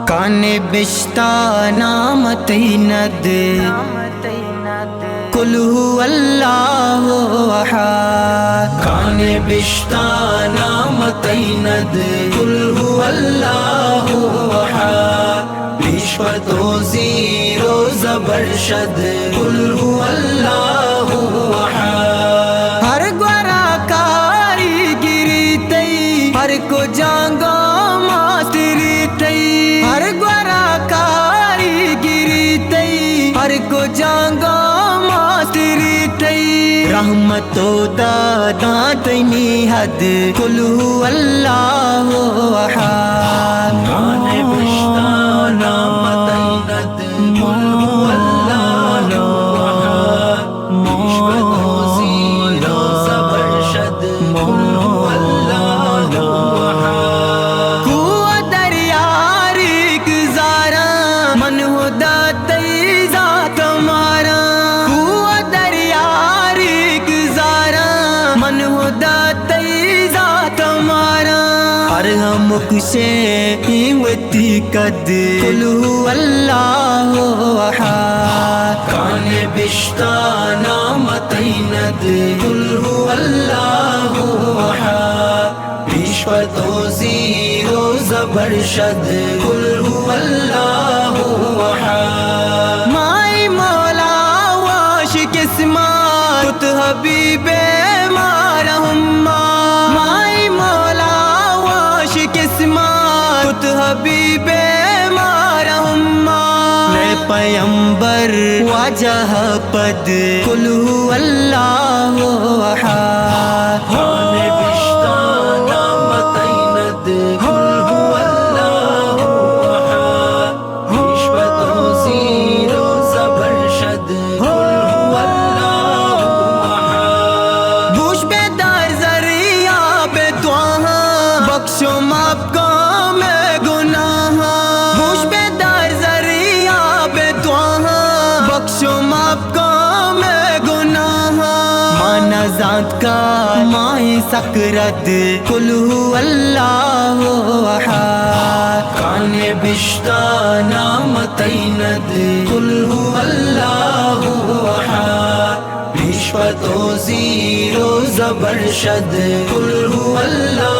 کان بشتا نام تیند قل هو اللہ احد کان بشتا نام تیند قل هو اللہ احد رشوت و زیر و زبر شد قل هو اللہ احد ہر گورا کاری گری تی ہر کو جانگو ماستری تی ہر گورا کاری گری تی ہر کو جانگو ماستری تی رحمت و دادا تینی حد قل هو اللہ احد کان بشتا نام تیند قل هو اللہ احد رشوت و زیر و زبر شد قل هو اللہ احد کو دریاری گزارا من ہدا تی ذات مارا کو دریاری گزارا من ہدا تی ذات مارا ارحم کشے ہمتی قد قل هو اللہ احد کان بشتا نام تیند قل هو اللہ احد رشوت و زیر و زبر شد قل هو اللہ احد مائی مولا واش قسمت کت حبیب مارہم مائی مولا واش قسمت کت حبیب مارہم لے پیمبر واجہ پد قل هو اللہ احد کان بشتا نام تیند قل هو اللہ احد رشوت و زیر و زبر شد قل هو اللہ احد گوش بیدار ذریعہ بے دعا بخشو معاف کا میں گناہ گوش بیدار ذریعہ بے دعا بخشو معاف کا میں گناہ مانا ذات کا مائی سکرت قل هو اللہ احد کان بشتا نام تیند قل هو اللہ احد رشوت و زیر و زبر شد قل هو اللہ